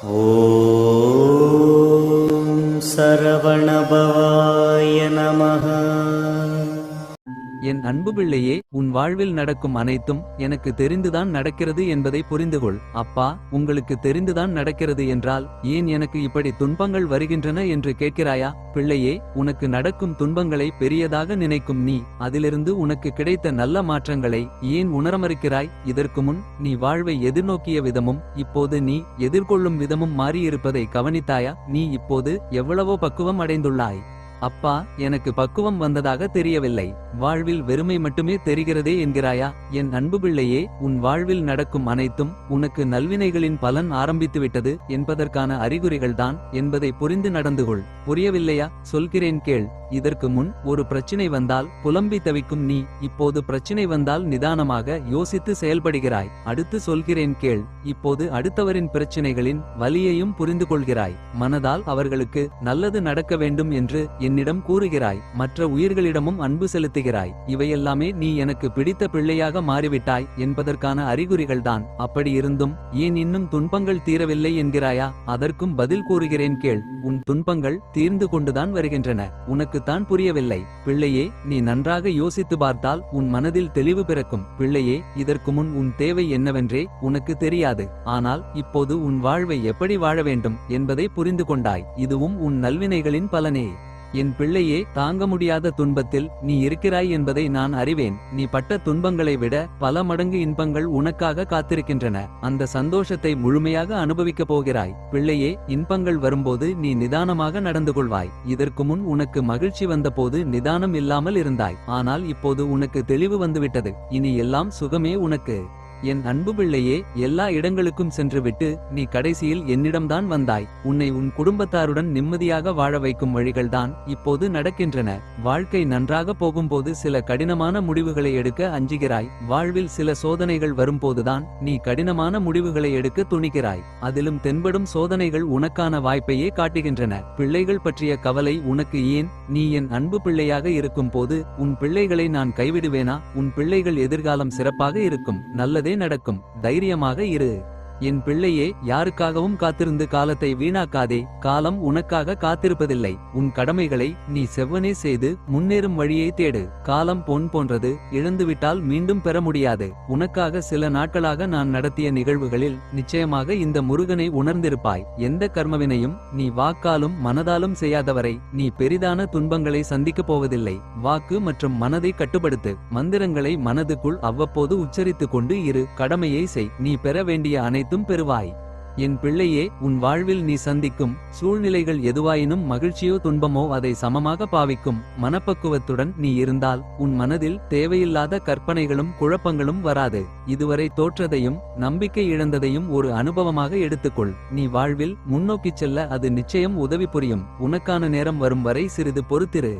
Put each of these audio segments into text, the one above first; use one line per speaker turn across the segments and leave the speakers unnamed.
ஓம் சரவணபவாய நமः.
என் அன்பு பிள்ளையே, உன் வாழ்வில் நடக்கும் அனைத்தும் எனக்கு தெரிந்துதான் நடக்கிறது என்பதை புரிந்துகொள். அப்பா, உங்களுக்கு தெரிந்துதான் நடக்கிறது என்றால் ஏன் எனக்கு இப்படி துன்பங்கள் வருகின்றன என்று கேட்கிறாயா? பிள்ளையே, உனக்கு நடக்கும் துன்பங்களை பெரியதாக நினைக்கும் நீ அதிலிருந்து உனக்கு கிடைத்த நல்ல மாற்றங்களை ஏன் உணரமறுக்கிறாய்? இதற்கு முன் நீ வாழ்வை எதிர்நோக்கிய விதமும் இப்போது நீ எதிர்கொள்ளும் விதமும் மாறியிருப்பதை கவனித்தாயா? நீ இப்போது எவ்வளவோ பக்குவம் அடைந்துள்ளாய். அப்பா, எனக்கு பக்குவம் வந்ததாக தெரியவில்லை, வாழ்வில் வெறுமை மட்டுமே தெரிகிறதே என்கிறாயா? என் அன்பு பிள்ளையே, உன் வாழ்வில் நடக்கும் அனைத்தும் உனக்கு நல்வினைகளின் பலன் ஆரம்பித்துவிட்டது என்பதற்கான அறிகுறிகள்தான் என்பதை புரிந்து நடந்து கொள். புரியவில்லையா? சொல்கிறேன் கேள். இதற்கு முன் ஒரு பிரச்சினை வந்தால் புலம்பி தவிக்கும் நீ இப்போது பிரச்சினை வந்தால் நிதானமாக யோசித்து செயல்படுகிறாய். அடுத்து சொல்கிறேன் கேள். இப்போது அடுத்தவரின் பிரச்சினைகளின் வலியையும் புரிந்து கொள்கிறாய். மனதால் அவர்களுக்கு நல்லது நடக்க வேண்டும் என்று என்னிடம் கூறுகிறாய். மற்ற உயிர்களிடமும் அன்பு செலுத்துகிறாய். இவையெல்லாமே நீ எனக்கு பிடித்த பிள்ளையாக மாறிவிட்டாய் என்பதற்கான அறிகுறிகள்தான். அப்படியிருந்தும் ஏன் இன்னும் துன்பங்கள் தீரவில்லை என்கிறாயா? அதற்கும் பதில் கூறுகிறேன் கேள். உன் துன்பங்கள் தீர்ந்து கொண்டுதான் வருகின்றன. உனக்குத்தான் புரியவில்லை. பிள்ளையே, நீ நன்றாக யோசித்து பார்த்தால் உன் மனதில் தெளிவு பிறக்கும். பிள்ளையே, இதற்கு முன் உன் தேவை என்னவென்றே உனக்கு தெரியாது. ஆனால் இப்போது உன் வாழ்வை எப்படி வாழ வேண்டும் என்பதை புரிந்து கொண்டாய். இதுவும் உன் நல்வினைகளின் பலனே. என் பிள்ளையே, தாங்க முடியாத துன்பத்தில் நீ இருக்கிறாய் என்பதை நான் அறிவேன். நீ பட்ட துன்பங்களை விட பல மடங்கு இன்பங்கள் உனக்காக காத்திருக்கின்றன. அந்த சந்தோஷத்தை முழுமையாக அனுபவிக்கப் போகிறாய். பிள்ளையே, இன்பங்கள் வரும்போது நீ நிதானமாக நடந்து கொள்வாய். இதற்கு முன் உனக்கு மகிழ்ச்சி வந்தபோது நிதானம் இல்லாமல் இருந்தாய். ஆனால் இப்போது உனக்கு தெளிவு வந்துவிட்டது. இனி எல்லாம் சுகமே உனக்கு. என் அன்பு பிள்ளையே, எல்லா இடங்களுக்கும் சென்றுவிட்டு நீ கடைசியில் என்னிடம்தான் வந்தாய். உன்னை உன் குடும்பத்தாருடன் நிம்மதியாக வாழ வைக்கும் வழிகள்தான் இப்போது நடக்கின்றன. வாழ்க்கை நன்றாக போகும்போது சில கடினமான முடிவுகளை எடுக்க அஞ்சுகிறாய். வாழ்வில் சில சோதனைகள் வரும்போதுதான் நீ கடினமான முடிவுகளை எடுக்க துணிகிறாய். அதிலும் தென்படும் சோதனைகள் உனக்கான வாய்ப்பையே காட்டுகின்றன. பிள்ளைகள் பற்றிய கவலை உனக்கு ஏன்? நீ என் அன்பு பிள்ளையாக இருக்கும் போது உன் பிள்ளைகளை நான் கைவிடுவேனா? உன் பிள்ளைகள் எதிர்காலம் சிறப்பாக இருக்கும். நல்லதே நடக்கும். தைரியமாக இரு. என் பிள்ளையே, யாருக்காகவும் காத்திருந்து காலத்தை வீணாக்காதே. காலம் உனக்காக காத்திருப்பதில்லை. உன் கடமைகளை நீ செவ்வனே செய்து முன்னேறும் வழியை தேடு. காலம் பொன் போன்றது, இழந்துவிட்டால் மீண்டும் பெற முடியாது. உனக்காக சில நாட்களாக நான் நடத்திய நிகழ்வுகளில் நிச்சயமாக இந்த முருகனை உணர்ந்திருப்பாய். எந்த கர்மவினையும் நீ வாக்காலும் மனதாலும் செய்யாதவரை நீ பெரிதான துன்பங்களை சந்திக்கப் போவதில்லை. வாக்கு மற்றும் மனதை கட்டுப்படுத்து. மந்திரங்களை மனதுக்குள் அவ்வப்போது உச்சரித்துக் கொண்டு இரு. கடமையை செய். நீ பெற வேண்டிய அனைத்தும் பெறுவாய். என் பிள்ளையே, உன் வாழ்வில் நீ சந்திக்கும் சூழ்நிலைகள் எதுவாயினும் மகிழ்ச்சியோ துன்பமோ அதை சமமாக பாவிக்கும் மனப்பக்குவத்துடன் நீ இருந்தால் உன் மனதில் தேவையில்லாத கற்பனைகளும் குழப்பங்களும் வராது. இதுவரை தோற்றதையும் நம்பிக்கை இழந்ததையும் ஒரு அனுபவமாக எடுத்துக்கொள். நீ வாழ்வில் முன்னோக்கிச் செல்ல அது நிச்சயம் உதவி புரியும். உனக்கான நேரம் வரும் வரை சிறிது பொறுத்திரு.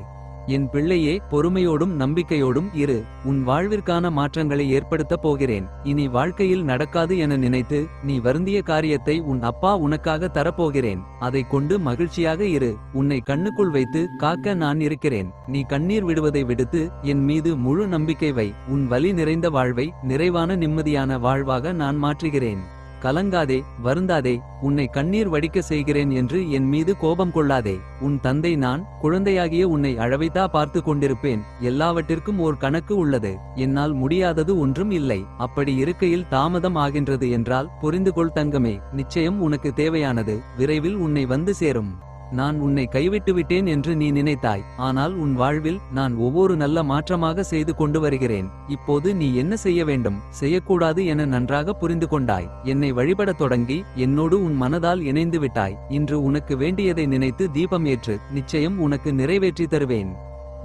என் பிள்ளையே, பொறுமையோடும் நம்பிக்கையோடும் இரு. உன் வாழ்விற்கான மாற்றங்களை ஏற்படுத்தப் போகிறேன். இனி வாழ்க்கையில் நடக்காது என நினைத்து நீ வருந்திய காரியத்தை உன் அப்பா உனக்காக தரப்போகிறேன். அதை கொண்டு மகிழ்ச்சியாக இரு. உன்னை கண்ணுக்குள் வைத்து காக்க நான் இருக்கிறேன். நீ கண்ணீர் விடுவதை விடுத்து என் மீது முழு நம்பிக்கை வை. உன் வலி நிறைந்த வாழ்வை நிறைவான நிம்மதியான வாழ்வாக நான் மாற்றுகிறேன். கலங்காதே, வருந்தாதே. உன்னை கண்ணீர் வடிக்க செய்கிறேன் என்று என் மீது கோபம் கொள்ளாதே. உன் தந்தை நான். குழந்தையாகிய உன்னை அழவைத்தா பார்த்து கொண்டிருப்பேன். எல்லாவற்றிற்கும் ஓர் கணக்கு உள்ளது. என்னால் முடியாதது ஒன்றும் இல்லை. அப்படி இருக்கையில் தாமதம் ஆகின்றது என்றால் புரிந்துகொள் தங்கமே. நிச்சயம் உனக்கு தேவையானது விரைவில் உன்னை வந்து சேரும். நான் உன்னை கைவிட்டு விட்டேன் என்று நீ நினைத்தாய். ஆனால் உன் வாழ்வில் நான் ஒவ்வொரு நல்ல மாற்றமாக செய்து கொண்டு வருகிறேன். இப்போது நீ என்ன செய்ய வேண்டும், செய்யக்கூடாது என நன்றாக புரிந்து கொண்டாய். என்னை வழிபடத் தொடங்கி என்னோடு உன் மனதால் இணைந்து விட்டாய். இன்று உனக்கு வேண்டியதை நினைத்து தீபம் ஏற்று. நிச்சயம் உனக்கு நிறைவேற்றி தருவேன்.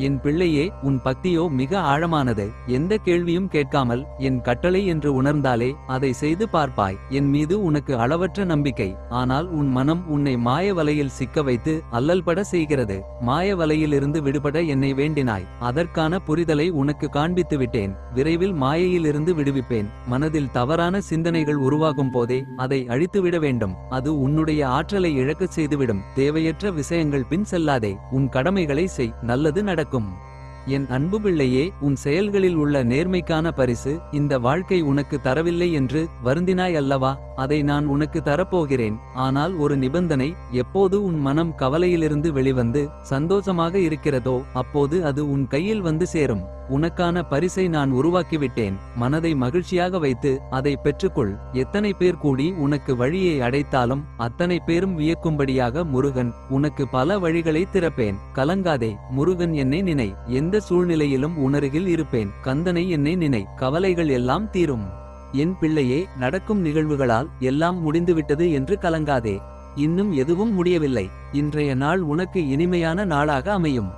என் பிள்ளையே, உன் பக்தியோ மிக ஆழமானது. எந்த கேள்வியும் கேட்காமல் என் கட்டளை என்று உணர்ந்தாலே அதை செய்து பார்ப்பாய். என் மீது உனக்கு அளவற்ற நம்பிக்கை. ஆனால் உன் மனம் உன்னை மாய வலையில் சிக்க வைத்து அல்லல்பட செய்கிறது. மாய வலையிலிருந்து விடுபட என்னை வேண்டினாய். அதற்கான புரிதலை உனக்கு காண்பித்து விட்டேன். விரைவில் மாயையிலிருந்து விடுவிப்பேன். மனதில் தவறான சிந்தனைகள் உருவாகும் போதே அதை அழித்துவிட வேண்டும். அது உன்னுடைய ஆற்றலை இழக்கச் செய்துவிடும். தேவையற்ற விஷயங்கள் பின் செல்லாதே. உன் கடமைகளை செய். நல்லது நடக்கும். என் அன்பு பிள்ளையே, உன் செயல்களில் உள்ள நேர்மைக்கான பரிசு இந்த வாழ்க்கை உனக்கு தரவில்லை என்று வருந்தினாய் அல்லவா? அதை நான் உனக்கு தரப்போகிறேன். ஆனால் ஒரு நிபந்தனை, எப்போது உன் மனம் கவலையிலிருந்து வெளிவந்து சந்தோஷமாக இருக்கிறதோ அப்போது அது உன் கையில் வந்து சேரும். உனக்கான பரிசை நான் உருவாக்கிவிட்டேன். மனதை மகிழ்ச்சியாக வைத்து அதை பெற்றுக்கொள். எத்தனை பேர் கூடி உனக்கு வழியை அடைத்தாலும் அத்தனை பேரும் வியக்கும்படியாக முருகன் உனக்கு பல வழிகளை திறப்பேன். கலங்காதே, முருகன் என்னை நினை. எந்த சூழ்நிலையிலும் உணருகில் இருப்பேன். கந்தனை என்னை நினை, கவலைகள் எல்லாம் தீரும். என் பிள்ளையே, நடக்கும் நிகழ்வுகளால் எல்லாம் முடிந்துவிட்டது என்று கலங்காதே. இன்னும் எதுவும் முடியவில்லை. இன்றைய நாள் உனக்கு இனிமையான நாளாக அமையும்.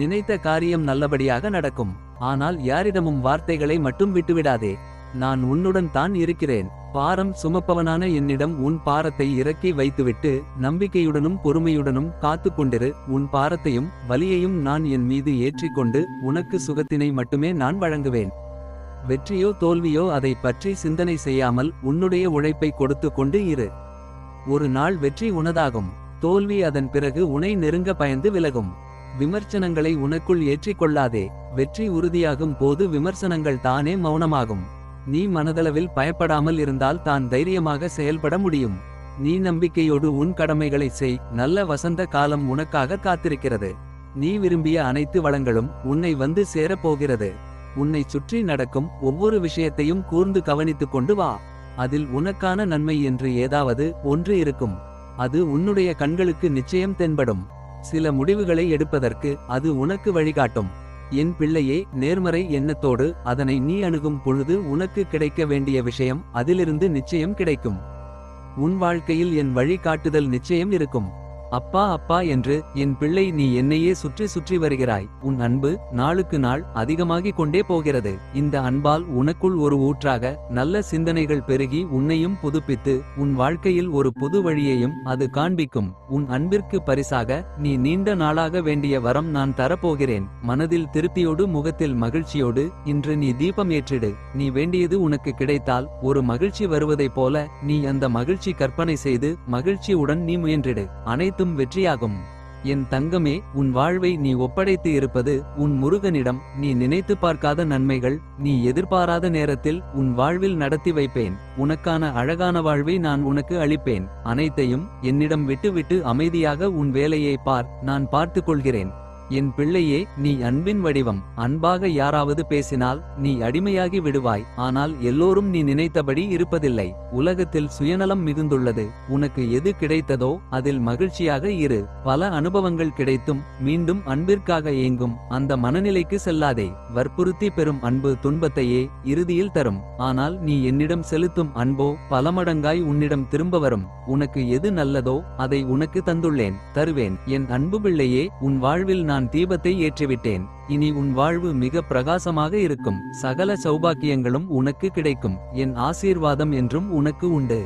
நினைத்த காரியம் நல்லபடியாக நடக்கும். ஆனால் யாரிடமும் வார்த்தைகளை மட்டும் விட்டுவிடாதே. நான் உன்னுடன் தான் இருக்கிறேன். பாரம் சுமப்பவனான என்னிடம் உன் பாரத்தை இறக்கி வைத்துவிட்டு நம்பிக்கையுடனும் பொறுமையுடனும் காத்து கொண்டிரு. உன் பாரத்தையும் வலியையும் நான் என் மீது ஏற்றிக்கொண்டு உனக்கு சுகத்தினை மட்டுமே நான் வழங்குவேன். வெற்றியோ தோல்வியோ அதை பற்றி சிந்தனை செய்யாமல் உன்னுடைய உழைப்பை கொடுத்து கொண்டு இரு. ஒரு நாள் வெற்றி உனதாகும். தோல்வி அதன் பிறகு உனை நெருங்க பயந்து விலகும். விமர்சனங்களை உனக்குள் ஏற்றிக்கொள்ளாதே. வெற்றி உறுதியாகும் போது விமர்சனங்கள் தானே மௌனமாகும். நீ மனதளவில் பயப்படாமல் இருந்தால் தான் தைரியமாக செயல்பட முடியும். நீ நம்பிக்கையோடு உன் கடமைகளை செய். நல்ல வசந்த காலம் உனக்காக காத்திருக்கிறது. நீ விரும்பிய அனைத்து வளங்களும் உன்னை வந்து சேரப்போகிறது. உன்னை சுற்றி நடக்கும் ஒவ்வொரு விஷயத்தையும் கூர்ந்து கவனித்துக் கொண்டு வா. அதில் உனக்கான நன்மை என்று ஏதாவது ஒன்று இருக்கும். அது உன்னுடைய கண்களுக்கு நிச்சயம் தென்படும். சில முடிவுகளை எடுப்பதற்கு அது உனக்கு வழிகாட்டும். என் பிள்ளையே, நேர்மறை எண்ணத்தோடு அதனை நீ அணுகும் பொழுது உனக்கு கிடைக்க வேண்டிய விஷயம் அதிலிருந்து நிச்சயம் கிடைக்கும். உன் வாழ்க்கையில் என் வழிகாட்டுதல் நிச்சயம் இருக்கும். அப்பா அப்பா என்று என் பிள்ளை, நீ என்னையே சுற்றி சுற்றி வருகிறாய். உன் அன்பு நாளுக்கு நாள் அதிகமாகிக் கொண்டே போகிறது. இந்த அன்பால் உனக்குள் ஒரு ஊற்றாக நல்ல சிந்தனைகள் பெருகி உன்னையும் புதுப்பித்து உன் வாழ்க்கையில் ஒரு புது வழியையும் அது காண்பிக்கும். உன் அன்பிற்கு பரிசாக நீ நீண்ட நாளாக வேண்டிய வரம் நான் தரப்போகிறேன். மனதில் திருப்தியோடு முகத்தில் மகிழ்ச்சியோடு இன்று நீ தீபம் ஏற்றிடு. நீ வேண்டியது உனக்கு கிடைத்தால் ஒரு மகிழ்ச்சி வருவதைப் போல நீ அந்த மகிழ்ச்சி கற்பனை செய்து மகிழ்ச்சியுடன் நீ முயன்றிடு. அனைத்தும் வெற்றியாகும். என் தங்கமே, உன் வாழ்வை நீ ஒப்படைத்து இருப்பது உன் முருகனிடம். நீ நினைத்து பார்க்காத நன்மைகள் நீ எதிர்பாராத நேரத்தில் உன் வாழ்வில் நடத்தி வைப்பேன். உனக்கான அழகான வாழ்வை நான் உனக்கு அளிப்பேன். அனைத்தையும் என்னிடம் விட்டுவிட்டு அமைதியாக உன் வேலையை பார். நான் பார்த்துக் கொள்கிறேன். என் பிள்ளையே, நீ அன்பின் வடிவம். அன்பாக யாராவது பேசினால் நீ அடிமையாகி விடுவாய். ஆனால் எல்லோரும் நீ நினைத்தபடி இருப்பதில்லை. உலகத்தில் சுயநலம் மிகுந்துள்ளது. உனக்கு எது கிடைத்ததோ அதில் மகிழ்ச்சியாக இரு. பல அனுபவங்கள் கிடைத்தும் மீண்டும் அன்பிற்காக ஏங்கும் அந்த மனநிலைக்கு செல்லாதே. வற்புறுத்தி பெறும் அன்பு துன்பத்தையே இறுதியில் தரும். ஆனால் நீ என்னிடம் செலுத்தும் அன்போ பல மடங்காய் உன்னிடம் திரும்ப வரும். உனக்கு எது நல்லதோ அதை உனக்கு தந்துள்ளேன், தருவேன். என் அன்பு பிள்ளையே, உன் வாழ்வில் நான் தீபத்தை ஏற்றிவிட்டேன். இனி உன் வாழ்வு மிக பிரகாசமாக இருக்கும். சகல சௌபாக்கியங்களும் உனக்கு கிடைக்கும். என் ஆசீர்வாதம் என்றும் உனக்கு உண்டு.